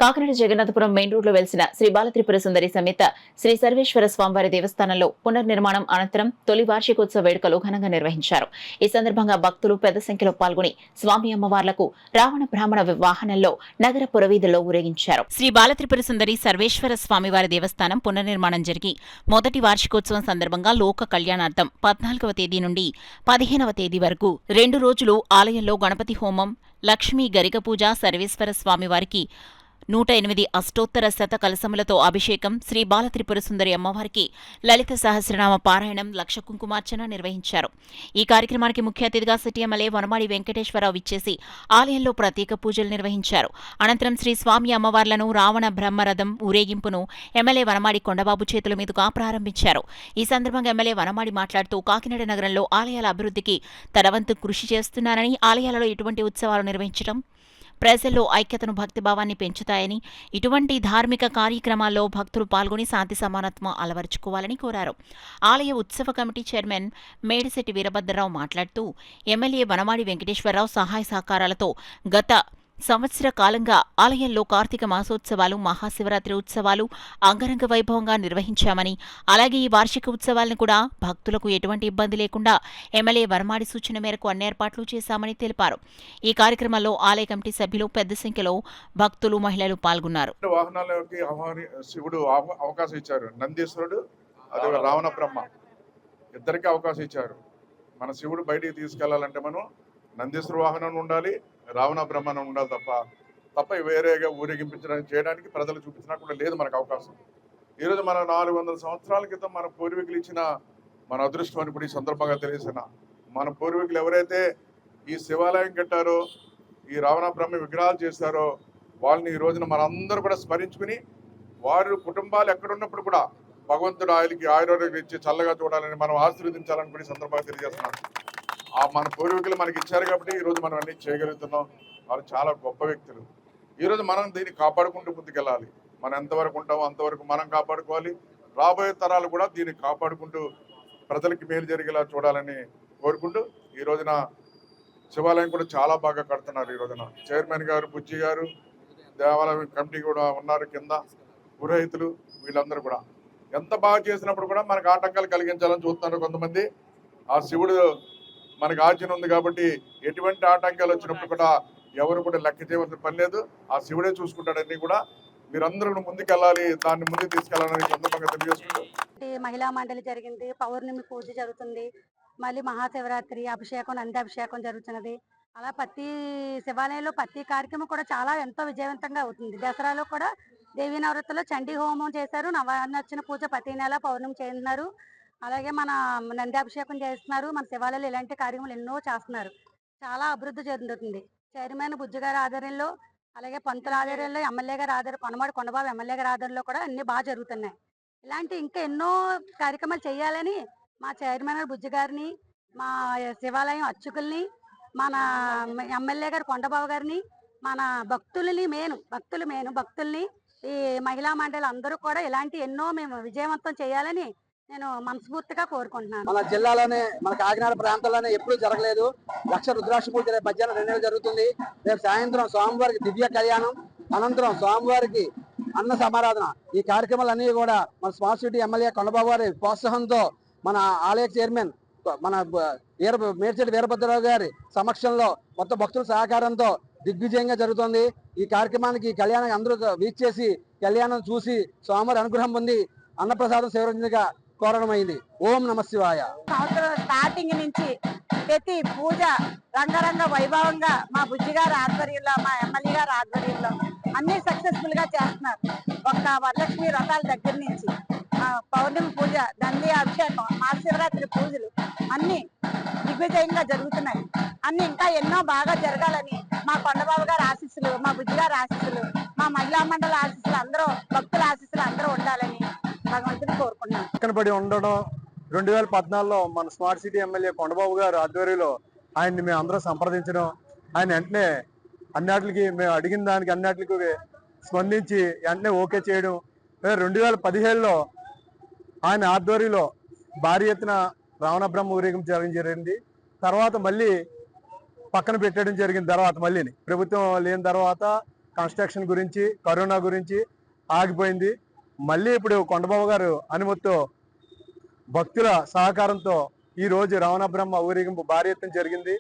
Kakinada Jagannathapuram main రోడ్లో వెలిసిన శ్రీ బాలత్రిపుర సుందరి సమేత శ్రీ సర్వేశ్వర స్వామివారి దేవస్థానంలో పునర్నిర్మాణం అనంతరం తొలి వార్షికోత్సవ వేడుకలు ఘనంగా నిర్వహించారు. ఈ సందర్భంగా భక్తులు పెద్ద సంఖ్యలో పాల్గొని స్వామి అమ్మవార్లకు రావణ బ్రాహ్మణ వాహనంలో నగర పురవీధుల్లో ఊరేగించారు. శ్రీ బాలత్రిపుర సుందరి సర్వేశ్వర స్వామివారి దేవస్థానం పునర్నిర్మాణం జరిగి మొదటి వార్షికోత్సవం సందర్భంగా లోక కళ్యాణార్థం 14వ తేదీ నుండి 15వ తేదీ వరకు 2 రోజులు ఆలయంలో గణపతి హోమం, లక్ష్మీ గరిక పూజ, సర్వేశ్వర స్వామివారికి 108 అష్టోత్తర శత కలశములతో అభిషేకం, శ్రీ బాలత్రిపుర సుందరి అమ్మవారికి లలిత సహస్రనామ పారాయణం, లక్ష కుంకుమార్చన నిర్వహించారు. ఈ కార్యక్రమానికి ముఖ్య అతిథిగా సిటీ ఎమ్మెల్యే వనమాడి వెంకటేశ్వరరావు విచ్చేసి ఆలయంలో ప్రత్యేక పూజలు నిర్వహించారు. అనంతరం శ్రీ స్వామి అమ్మవార్లను రావణ బ్రహ్మరథం ఊరేగింపును ఎమ్మెల్యే వనమాడి కొండబాబు చేతుల మీదుగా ప్రారంభించారు. ఈ సందర్భంగా ఎమ్మెల్యే వనమాడి మాట్లాడుతూ కాకినాడ నగరంలో ఆలయాల అభివృద్ధికి తన వంతు కృషి చేస్తున్నారని, ఆలయాలలో ఇటువంటి ఉత్సవాలు నిర్వహించడం ప్రజల్లో ఐక్యతను, భక్తిభావాన్ని పెంచుతాయని, ఇటువంటి ధార్మిక కార్యక్రమాల్లో భక్తులు పాల్గొని శాంతి సమానత్వం అలవరుచుకోవాలని కోరారు. ఆలయ ఉత్సవ కమిటీ చైర్మన్ మేడిశెట్టి వీరభద్రరావు మాట్లాడుతూ ఎమ్మెల్యే వనమాడి వెంకటేశ్వరరావు సహాయ సహకారాలతో గత సంవత్సర కాలంగా ఆలయంలో కార్తీక మాసోత్సవాలు, మహాశివరాత్రి ఉత్సవాలు అంగరంగ వైభవంగా నిర్వహించామని, అలాగే ఈ వార్షిక ఉత్సవాలను కూడా భక్తులకు ఎటువంటి ఇబ్బంది లేకుండా ఎమ్మెల్యే వనమాడి సూచన మేరకు అన్ని ఏర్పాట్లు చేశామని తెలిపారు. ఈ కార్యక్రమంలో ఆలయ కమిటీ సభ్యులు పెద్ద సంఖ్యలో భక్తులు, మహిళలు పాల్గొన్నారు. వాహనాలకి శివుడు అవకాశం ఇచ్చారు. నందీశ్వరుడు, అదే రావణ బ్రహ్మ ఇద్దరికి అవకాశం ఇచ్చారు. మన శివుడు బయటికి తీసుకెళ్లాలంటే మనం నందీశ్వర వాహనం ఉండాలి, రావణ బ్రహ్మణం ఉండాలి తప్ప వేరేగా ఊరేగింపించడానికి చేయడానికి ప్రజలు చూపించినా కూడా లేదు మనకు అవకాశం. ఈరోజు మన 400 సంవత్సరాల క్రితం మన పూర్వీకులు ఇచ్చిన మన అదృష్టం అని ఇప్పుడు ఈ సందర్భంగా తెలిసిన మన పూర్వీకులు ఎవరైతే ఈ శివాలయం కట్టారో, ఈ రావణ బ్రహ్మ విగ్రహాలు చేశారో వాళ్ళని ఈ రోజున మనందరూ కూడా స్మరించుకుని వారి కుటుంబాలు ఎక్కడున్నప్పుడు కూడా భగవంతుడు ఆయనకి ఆయుర్వేదం ఇచ్చి చల్లగా చూడాలని మనం ఆశీర్వదించాలని కూడా ఈ సందర్భంగా తెలియజేస్తున్నాం. మన పూర్వీకులు మనకి ఇచ్చారు కాబట్టి ఈరోజు మనం అన్ని చేయగలుగుతున్నాం. వాళ్ళు చాలా గొప్ప వ్యక్తులు. ఈరోజు మనం దీన్ని కాపాడుకుంటూ ముందుకెళ్ళాలి. మనం ఎంతవరకు ఉంటామో అంతవరకు మనం కాపాడుకోవాలి. రాబోయే తరాలు కూడా దీన్ని కాపాడుకుంటూ ప్రజలకి మేలు జరిగేలా చూడాలని కోరుకుంటూ ఈ రోజున శివాలయం కూడా చాలా బాగా కడుతున్నారు. ఈ రోజున చైర్మన్ గారు, బుజ్జి గారు, దేవాలయం కమిటీ కూడా ఉన్నారు, కింద పురోహితులు, వీళ్ళందరూ కూడా ఎంత బాగా చేసినప్పుడు కూడా మనకు ఆటంకాలు కలిగించాలని చూస్తున్నారు కొంతమంది. ఆ శివుడు మనకు ఆజ్ఞ ఉంది కాబట్టి ఎటువంటి ఆటంకాలు వచ్చినప్పుడు కూడా ఎవరు కూడా లెక్క చేయవలసిన పని లేదు. ఆ శివుడే చూసుకుంటాడని కూడా మీరందరూ ముందుకెళ్ళాలి, దాన్ని ముందుకు తీసుకెళ్లాలని సందర్భంగా తెలియజేసుకుంటూ మహిళా మండలి జరిగింది, పౌర్ణమి పూజ జరుగుతుంది, మళ్ళీ మహాశివరాత్రి అభిషేకం, నంది అభిషేకం జరుగుతున్నది. అలా ప్రతి శివాలయంలో ప్రతి కార్యక్రమం కూడా చాలా ఎంతో విజయవంతంగా అవుతుంది. దసరాలో కూడా దేవీ నవరాత్రుల్లో చండీ హోమం చేశారు, నవనర్చన పూజ ప్రతి నెల పౌర్ణమి చేస్తున్నారు. అలాగే మన నంది అభిషేకం చేస్తున్నారు. మన శివాలయాలు ఇలాంటి కార్యక్రమాలు ఎన్నో చేస్తున్నారు. చాలా అభివృద్ధి చెందుతుంది. చైర్మన్ బుజ్జి గారి ఆధ్వర్యంలో, అలాగే పంతుల ఆధ్వర్యంలో, ఎమ్మెల్యే గారి ఆధ్వర్యం, కొనమాడి కొండబాబు ఎమ్మెల్యే గారి ఆధ్వర్యంలో కూడా అన్ని బాగా జరుగుతున్నాయి. ఇలాంటి ఇంకా ఎన్నో కార్యక్రమాలు చేయాలని మా చైర్మన్ బుజ్జి గారిని, మా శివాలయం అర్చకుల్ని, మన ఎమ్మెల్యే గారు కొండబాబు గారిని, మన భక్తుల్ని ఈ మహిళా మండలి అందరూ కూడా ఇలాంటి ఎన్నో మేము విజయవంతం చేయాలని నేను మనస్ఫూర్తిగా కోరుకుంటున్నాను. మన జిల్లాలోనే, మన కాకినాడ ప్రాంతంలోనే ఎప్పుడు జరగలేదు. లక్ష రుద్రాక్ష పూజ మధ్యాహ్నం 2 జరుగుతుంది. రేపు సాయంత్రం స్వామివారికి దివ్య కళ్యాణం, అనంతరం స్వామివారికి అన్న సమారాధన. ఈ కార్యక్రమాలన్నీ కూడా మన స్మార్ట్ సిటీ ఎమ్మెల్యే కొండబాబు గారి ప్రోత్సాహంతో, మన ఆలయ చైర్మన్ మన మేడిశెట్టి వీరభద్రరావు గారి సమక్షంలో మొత్తం భక్తుల సహకారంతో దిగ్విజయంగా జరుగుతుంది. ఈ కార్యక్రమానికి, ఈ కళ్యాణానికి అందరూ వీచేసి కళ్యాణం చూసి స్వామివారి అనుగ్రహం పొంది అన్నప్రసాదం సేవరించగా కోరడమైంది. ఓం నమ శివాయ. సంవత్సరం స్టార్టింగ్ నుంచి ప్రతి పూజ రంగరంగ వైభవంగా మా బుజ్జి గారి ఆధ్వర్యంలో, మా ఎమ్మెల్యే గారి ఆధ్వర్యంలో అన్ని సక్సెస్ఫుల్ గా చేస్తున్నారు. ఒక్క వరలక్ష్మి వ్రతాల దగ్గర నుంచి పౌర్ణమి పూజ, నంది అభిషేకం, మహాశివరాత్రి పూజలు అన్ని దిగ్విజయంగా జరుగుతున్నాయి. అన్ని ఇంకా ఎన్నో బాగా జరగాలని మా కొండబాబు గారి ఆశీస్సులు, మా బుజ్జి గారి ఆశీస్సులు, మా మహిళా మండలి ఆశీస్సులు, అందరూ భక్తుల ఆశీస్సులు అందరూ ఉండాలని భగవంతుని కోరుకున్నాం. పక్కన పడి ఉండడం 2014లో మన స్మార్ట్ సిటీ ఎమ్మెల్యే కొండబాబు గారు ఆధ్వర్యంలో ఆయన్ని మేము అందరం సంప్రదించడం, ఆయన వెంటనే అన్నిటికి మేము అడిగిన దానికి అన్నిటికి స్పందించి వెంటనే ఓకే చేయడం. 2017లో ఆయన ఆధ్వర్యంలో భారీ ఎత్తున రావణ బ్రహ్మ ఊరేగింపు జరిగింది. తర్వాత మళ్ళీ పక్కన పెట్టడం జరిగిన తర్వాత మళ్ళీ ప్రభుత్వం లేని తర్వాత కన్స్ట్రక్షన్ గురించి, కరోనా గురించి ఆగిపోయింది. మళ్ళీ ఇప్పుడు కొండబాబు గారు అనుమతితో భక్తుల సహకారంతో ఈ రోజు రావణ బ్రహ్మ ఊరేగింపు భారీ ఎత్తున జరిగింది.